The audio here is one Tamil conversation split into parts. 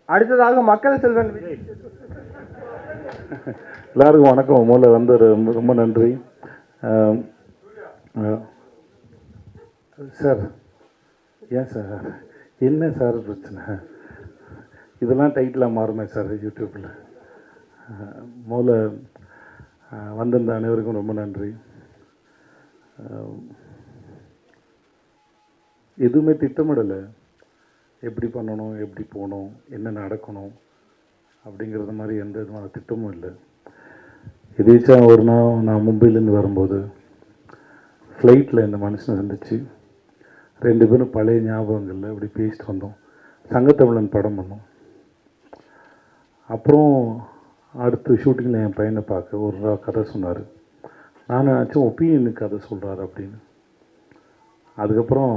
அடுத்ததாக மக்கள் செல்வன் விஜய். எல்லாருக்கும் வணக்கம். மூல வந்து ரொம்ப ரொம்ப நன்றி சார். ஏன் சார் என்ன சார் பிரச்சனை? இதெல்லாம் டைட்டிலாக மாறுமே சார் யூடியூப்பில். மூல வந்திருந்த அனைவருக்கும் ரொம்ப நன்றி. எதுவுமே திட்டமிடலை, எப்படி பண்ணணும், எப்படி போகணும், என்ன நடக்கணும் அப்படிங்கிறது மாதிரி எந்த விதமான திட்டமும் இல்லை. எதேச்சா ஒரு நாள் நான் மும்பையிலேருந்து வரும்போது ஃப்ளைட்டில் இந்த மனுஷனை சந்திச்சு 2 பேரும் பழைய ஞாபகங்களில் அப்படி பேசிட்டு வந்தோம். சங்கத்தமிழன் படம் பண்ணோம். அப்புறம் அடுத்து ஷூட்டிங்கில் என் பையனை பார்க்க ஒரு கதை சொன்னார். நான் நினச்சேன் ஒப்பீனியனுக்கு கதை சொல்கிறாரு அப்படின்னு. அதுக்கப்புறம்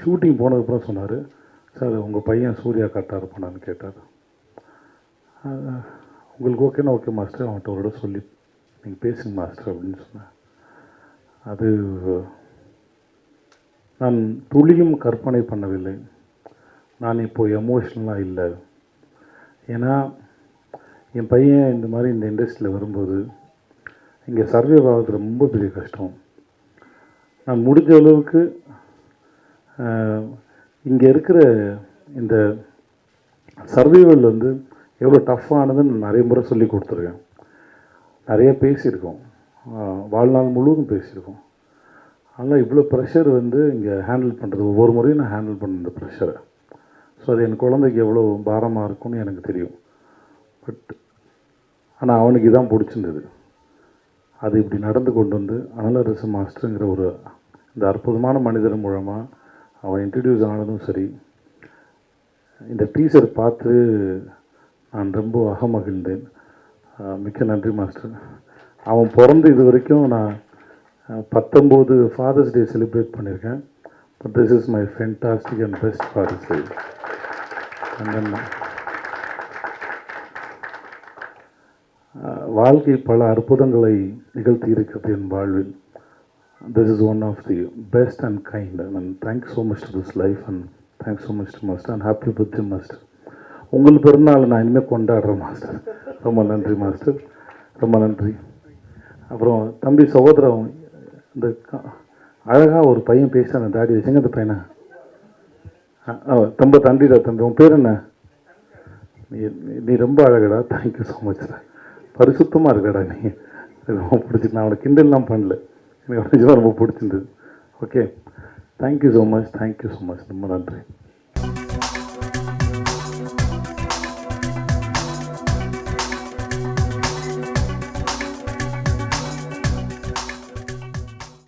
ஷூட்டிங் போனதுக்கப்புறம் சொன்னார், சார் உங்கள் பையன் சூர்யா கரெக்டாக இருப்பானான்னு கேட்டார். உங்களுக்கு ஓகேனா ஓகே மாஸ்டர், அவன்கிட்ட ஒரு இடம் சொல்லி நீங்கள் பேசுங்க மாஸ்டர் அப்படின்னு சொன்னேன். அது நான் துளியும் கற்பனை பண்ணவில்லை. நான் இப்போது எமோஷ்னலாக இல்லை. ஏன்னா என் பையன் இந்த மாதிரி இந்த இண்டஸ்ட்ரியில் வரும்போது இங்கே சர்வே ஆகிறது ரொம்ப பெரிய கஷ்டம். நான் முடிஞ்ச அளவுக்கு இங்கே இருக்கிற இந்த சர்வைவல் வந்து எவ்வளோ டஃப்பானதுன்னு நிறைய முறை சொல்லி கொடுத்துருக்கேன். நிறைய பேசியிருக்கோம், வாழ்நாள் முழுவதும் பேசியிருக்கோம். ஆனால் இவ்வளோ ப்ரெஷர் வந்து இங்கே ஹேண்டில் பண்ணுறது, ஒவ்வொரு முறையும் நான் ஹேண்டில் பண்ண இந்த ப்ரெஷரை. ஸோ அது என் குழந்தைக்கு எவ்வளோ பாரமாக இருக்கும்னு எனக்கு தெரியும். பட் ஆனால் அவனுக்கு இதான் பிடிச்சிருந்தது. அது இப்படி நடந்து கொண்டு வந்து அனலரசு மாஸ்டருங்கிற ஒரு இந்த அற்புதமான மனிதர் மூலமாக அவன் இன்ட்ரடியூஸ் ஆனதும் சரி, இந்த டீசர் பார்த்து நான் ரொம்ப அகமகிழ்ந்தேன். மிக்க நன்றி மாஸ்டர். அவன் பிறந்து இது வரைக்கும் நான் 19 ஃபாதர்ஸ் டே செலிப்ரேட் பண்ணியிருக்கேன். But this is my fantastic and best Father's Day. வாழ்க்கை பல அற்புதங்களை நிகழ்த்தி இருக்கிறது என் வாழ்வில். This is one of the best and kind, and thanks so much to this life, and thanks so much to Master, and happy birthday Master. உங்கள் பிறந்தநாள் நான் இனிமேல் கொண்டாடுறேன் மாஸ்டர். ரொம்ப நன்றி மாஸ்டர், ரொம்ப நன்றி. அப்புறம் தம்பி சகோதரம், இந்த அழகாக ஒரு பையன் பேசுகிறான், அந்த தாடி வச்சுங்க அந்த பையனை. ரொம்ப தண்டிடா தம்பி. உன் பேர் என்ன? நீ ரொம்ப அழகடா. Thank you so much. பரிசுத்தமாக இருக்கடா நீ. ரொம்ப பிடிச்சிட்டு, நான் அவனை கிண்டல்லாம் பண்ணல, எனக்கு நிஜமாக ரொம்ப பிடிச்சிருந்தது. Okay, thank you so much, thank you so much, ரொம்ப நன்றி.